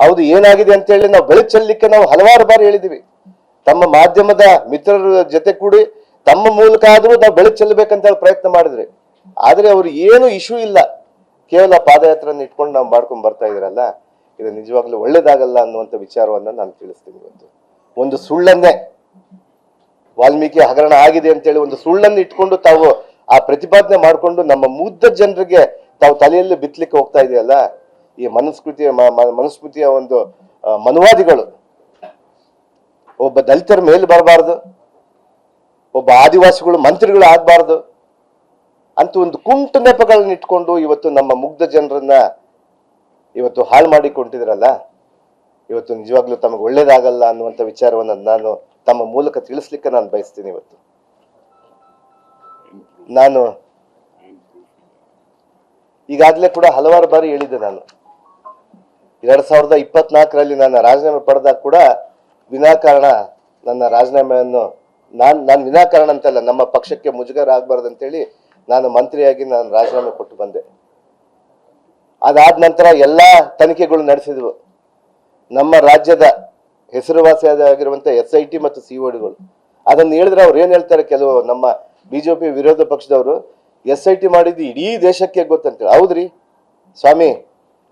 ಹೌದು ಏನಾಗಿದೆ ಅಂತ ಹೇಳಿ ನಾವು ಬೆಳಕು ಚೆಲ್ಲಲಿಕ್ಕೆ ನಾವು ಹಲವಾರು ಬಾರಿ ಹೇಳಿದೀವಿ. ತಮ್ಮ ಮಾಧ್ಯಮದ ಮಿತ್ರರ ಜೊತೆ ಕೂಡಿ ತಮ್ಮ ಮೂಲಕ ಆದ್ರೂ ನಾವು ಬೆಳಕು ಚೆಲ್ಲಬೇಕಂತ ಹೇಳಿ ಪ್ರಯತ್ನ ಮಾಡಿದ್ರಿ. ಆದ್ರೆ ಅವ್ರು ಏನು ಇಶ್ಯೂ ಇಲ್ಲ, ಕೇವಲ ಪಾದಯಾತ್ರೆಯನ್ನು ಇಟ್ಕೊಂಡು ನಾವು ಮಾಡ್ಕೊಂಡು ಬರ್ತಾ ಇದ್ರಲ್ಲ, ಇದು ನಿಜವಾಗ್ಲೂ ಒಳ್ಳೇದಾಗಲ್ಲ ಅನ್ನುವಂಥ ವಿಚಾರವನ್ನ ನಾನು ತಿಳಿಸ್ತೀನಿ. ಇವತ್ತು ಒಂದು ಸುಳ್ಳನ್ನೇ, ವಾಲ್ಮೀಕಿ ಹಗರಣ ಆಗಿದೆ ಅಂತೇಳಿ ಒಂದು ಸುಳ್ಳನ್ನು ಇಟ್ಕೊಂಡು ತಾವು ಆ ಪ್ರತಿಪಾದನೆ ಮಾಡಿಕೊಂಡು ನಮ್ಮ ಮುಗ್ಧ ಜನರಿಗೆ ತಾವು ತಲೆಯಲ್ಲಿ ಬಿತ್ತಲಿಕ್ಕೆ ಹೋಗ್ತಾ ಇದೆಯಲ್ಲ, ಈ ಮನುಸ್ಮೃತಿಯ ಒಂದು ಮನುವಾದಿಗಳು ಒಬ್ಬ ದಲಿತರ ಮೇಲೆ ಬರಬಾರ್ದು, ಒಬ್ಬ ಆದಿವಾಸಿಗಳು ಮಂತ್ರಿಗಳು ಆಗ್ಬಾರ್ದು ಅಂತ ಒಂದು ಕುಂಟು ನೆಪಗಳನ್ನ ಇಟ್ಕೊಂಡು ಇವತ್ತು ನಮ್ಮ ಮುಗ್ಧ ಜನರನ್ನ ಇವತ್ತು ಹಾಳು ಮಾಡಿಕೊಂಡಿದ್ರಲ್ಲ, ಇವತ್ತು ನಿಜವಾಗ್ಲೂ ತಮಗೆ ಒಳ್ಳೇದಾಗಲ್ಲ ಅನ್ನುವಂಥ ವಿಚಾರವನ್ನು ನಾನು ತಮ್ಮ ಮೂಲಕ ತಿಳಿಸ್ಲಿಕ್ಕೆ ನಾನು ಬಯಸ್ತೀನಿ. ಇವತ್ತು ನಾನು ಈಗಾಗಲೇ ಕೂಡ ಹಲವಾರು ಬಾರಿ ಹೇಳಿದ್ದೆ, ನಾನು 2024ರಲ್ಲಿ ನಾನು ರಾಜೀನಾಮೆ ಪಡೆದಾಗ ಕೂಡ ವಿನಾಕಾರಣ ನನ್ನ ರಾಜೀನಾಮೆಯನ್ನು ನಾನು ವಿನಾಕಾರಣ ಅಂತಲ್ಲ, ನಮ್ಮ ಪಕ್ಷಕ್ಕೆ ಮುಜುಗರ ಆಗ್ಬಾರ್ದು ಅಂತೇಳಿ ನಾನು ಮಂತ್ರಿಯಾಗಿ ನಾನು ರಾಜೀನಾಮೆ ಕೊಟ್ಟು ಬಂದೆ. ಅದಾದ ನಂತರ ಎಲ್ಲಾ ತನಿಖೆಗಳು ನಡೆಸಿದ್ವು. ನಮ್ಮ ರಾಜ್ಯದ ಹೆಸರುವಾಸಿಯಾಗಿರುವಂತ SIT ಮತ್ತು CODಗಳು ಅದನ್ನು ಹೇಳಿದ್ರೆ ಅವ್ರು ಏನ್ ಹೇಳ್ತಾರೆ, ಕೆಲವು ನಮ್ಮ ಬಿಜೆಪಿ ವಿರೋಧ ಪಕ್ಷದವರು SIT ಮಾಡಿದ್ದು ಇಡೀ ದೇಶಕ್ಕೆ ಗೊತ್ತಂತೇಳಿ. ಹೌದ್ರಿ ಸ್ವಾಮಿ,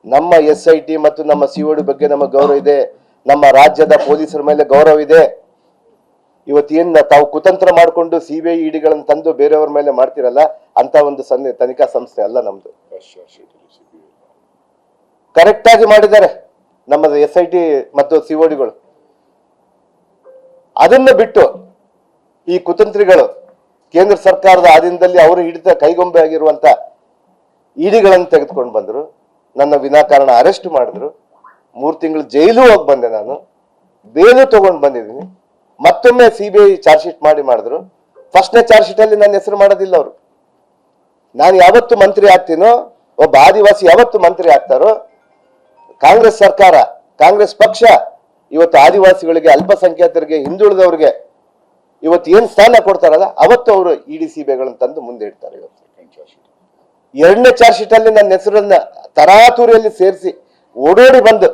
ನಮ್ಮ SIT ಮತ್ತು ನಮ್ಮ COD ಬಗ್ಗೆ ನಮಗೆ ಗೌರವ ಇದೆ, ನಮ್ಮ ರಾಜ್ಯದ ಪೊಲೀಸರ ಮೇಲೆ ಗೌರವ ಇದೆ. ಇವತ್ತೇನ್ ತಾವು ಕುತಂತ್ರ ಮಾಡಿಕೊಂಡು CBI EDಗಳನ್ನು ತಂದು ಬೇರೆಯವ್ರ ಮೇಲೆ ಮಾಡ್ತಿರಲ್ಲ, ಅಂತ ಒಂದು ತನಿಖಾ ಸಂಸ್ಥೆ ಅಲ್ಲ ನಮ್ದು. ಕರೆಕ್ಟ್ ಆಗಿ ಮಾಡಿದ್ದಾರೆ ನಮ್ಮದು SIT ಮತ್ತು CODಗಳು. ಅದನ್ನ ಬಿಟ್ಟು ಈ ಕುತಂತ್ರಿಗಳು ಕೇಂದ್ರ ಸರ್ಕಾರದ ಆಧೀನದಲ್ಲಿ ಅವರು ಹಿಡಿತ ಕೈಗೊಂಬೆ ಆಗಿರುವಂತ EDಗಳನ್ನು ತೆಗೆದುಕೊಂಡು ಬಂದ್ರು, ನನ್ನ ವಿನಾಕಾರಣ ಅರೆಸ್ಟ್ ಮಾಡಿದ್ರು, 3 ತಿಂಗಳು ಜೈಲು ಹೋಗಿ ಬಂದೆ, ನಾನು ಬೇಲು ತಗೊಂಡು ಬಂದಿದ್ದೀನಿ. ಮತ್ತೊಮ್ಮೆ CBI ಚಾರ್ಜ್ ಶೀಟ್ ಮಾಡಿದ್ರು. ಫಸ್ಟ್ನೇ ಚಾರ್ಜ್ ಶೀಟ್ ಅಲ್ಲಿ ನನ್ನ ಹೆಸರು ಮಾಡೋದಿಲ್ಲ ಅವರು. ನಾನು ಯಾವತ್ತು ಮಂತ್ರಿ ಆಗ್ತೀನೋ, ಒಬ್ಬ ಆದಿವಾಸಿ ಯಾವತ್ತು ಮಂತ್ರಿ ಆಗ್ತಾರೋ, ಕಾಂಗ್ರೆಸ್ ಸರ್ಕಾರ, ಕಾಂಗ್ರೆಸ್ ಪಕ್ಷ ಇವತ್ತು ಆದಿವಾಸಿಗಳಿಗೆ, ಅಲ್ಪಸಂಖ್ಯಾತರಿಗೆ, ಹಿಂದುಳಿದವರಿಗೆ ಇವತ್ತು ಏನ್ ಸ್ಥಾನ ಕೊಡ್ತಾರಲ್ಲ, ಅವತ್ತು ಅವರು ED CBIಗಳನ್ನು ತಂದು ಮುಂದೆ ಇಡ್ತಾರೆ. ಇವತ್ತು 2ನೇ ಚಾರ್ಜ್ ಶೀಟ್ ಅಲ್ಲಿ ನನ್ನ ಹೆಸರನ್ನ ತರಾತುರಿಯಲ್ಲಿ ಸೇರಿಸಿ ಓಡೋಡಿ ಬಂದು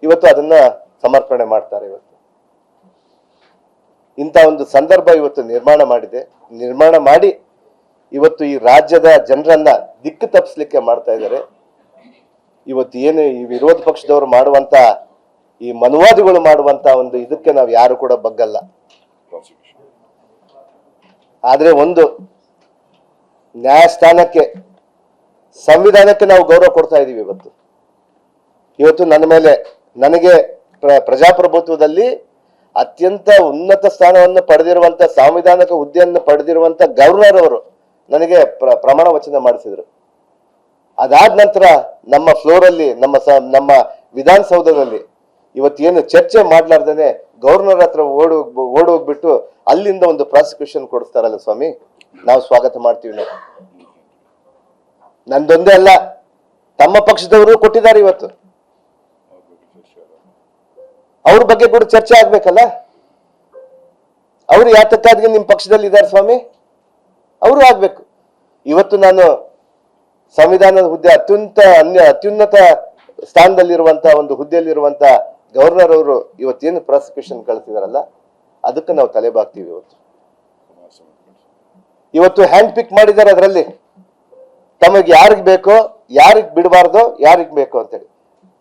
ಇವತ್ತು ಅದನ್ನ ಸಮರ್ಪಣೆ ಮಾಡ್ತಾರೆ. ಇವತ್ತು ಇಂಥ ಒಂದು ಸಂದರ್ಭ ಇವತ್ತು ನಿರ್ಮಾಣ ಮಾಡಿ ಇವತ್ತು ಈ ರಾಜ್ಯದ ಜನರನ್ನ ದಿಕ್ಕು ತಪ್ಪಿಸ್ಲಿಕ್ಕೆ ಮಾಡ್ತಾ ಇದ್ದಾರೆ. ಇವತ್ತು ಏನು ಈ ವಿರೋಧ ಪಕ್ಷದವರು ಮಾಡುವಂತ, ಈ ಮನುವಾದಿಗಳು ಮಾಡುವಂತ ಒಂದು ಇದಕ್ಕೆ ನಾವು ಯಾರು ಕೂಡ ಬಗ್ಗಲ್ಲ. ಆದ್ರೆ ಒಂದು ನ್ಯಾಯಸ್ಥಾನಕ್ಕೆ, ಸಂವಿಧಾನಕ್ಕೆ ನಾವು ಗೌರವ ಕೊಡ್ತಾ ಇದೀವಿ. ಇವತ್ತು ನನಗೆ ಪ್ರಜಾಪ್ರಭುತ್ವದಲ್ಲಿ ಅತ್ಯಂತ ಉನ್ನತ ಸ್ಥಾನವನ್ನು ಪಡೆದಿರುವಂತ, ಸಾಂವಿಧಾನಿಕ ಹುದ್ದೆಯನ್ನು ಪಡೆದಿರುವಂತ ಗವರ್ನರ್ ಅವರು ನನಗೆ ಪ್ರಮಾಣ ವಚನ ಮಾಡಿಸಿದ್ರು. ಅದಾದ ನಂತರ ನಮ್ಮ ಫ್ಲೋರ್ ಅಲ್ಲಿ, ನಮ್ಮ ವಿಧಾನಸೌಧದಲ್ಲಿ ಇವತ್ತೇನು ಚರ್ಚೆ ಮಾಡ್ಲಾರ್ದೇನೆ ಗವರ್ನರ್ ಹತ್ರ ಓಡೋಗ್ಬಿಟ್ಟು ಅಲ್ಲಿಂದ ಒಂದು ಪ್ರಾಸಿಕ್ಯೂಷನ್ ಕೊಡಿಸ್ತಾರಲ್ಲ ಸ್ವಾಮಿ, ನಾವು ಸ್ವಾಗತ ಮಾಡ್ತೀವಿ. ನಾವು ನಂದೊಂದೇ ಅಲ್ಲ, ತಮ್ಮ ಪಕ್ಷದವರು ಕೊಟ್ಟಿದ್ದಾರೆ. ಇವತ್ತು ಅವ್ರ ಬಗ್ಗೆ ಕೂಡ ಚರ್ಚೆ ಆಗ್ಬೇಕಲ್ಲ. ಅವ್ರು ಯಾತಕ್ಕಾಗಿ ನಿಮ್ ಪಕ್ಷದಲ್ಲಿ ಇದ್ದಾರೆ ಸ್ವಾಮಿ, ಅವರು ಆಗ್ಬೇಕು. ಇವತ್ತು ನಾನು ಸಂವಿಧಾನದ ಹುದ್ದೆ ಅತ್ಯುನ್ನತ ಸ್ಥಾನದಲ್ಲಿರುವಂತ ಒಂದು ಹುದ್ದೆಯಲ್ಲಿರುವಂತ ಗವರ್ನರ್ ಅವರು ಇವತ್ತೇನು ಪ್ರಾಸಿಕ್ಯೂಷನ್ ಕಳಿಸಿದಾರಲ್ಲ, ಅದಕ್ಕೆ ನಾವು ತಲೆ ಬಾಗ್ತೀವಿ. ಇವತ್ತು ಹ್ಯಾಂಡ್ ಪಿಕ್ ಮಾಡಿದ್ದಾರೆ. ಅದರಲ್ಲಿ ತಮಗೆ ಯಾರಿಗ್ ಬೇಕೋ, ಯಾರಿಗ್ ಬಿಡಬಾರ್ದೋ, ಯಾರಿಗ್ ಬೇಕೋ ಅಂತೇಳಿ.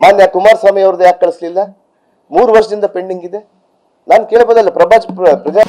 ಮಾನ್ಯ ಕುಮಾರಸ್ವಾಮಿ ಅವ್ರದ್ದು ಯಾಕೆ ಕಳಿಸ್ಲಿಲ್ಲ? 3 ವರ್ಷದಿಂದ ಪೆಂಡಿಂಗ್ ಇದೆ. ನಾನು ಕೇಳಬಹುದಲ್ಲ, ಪ್ರಜಾ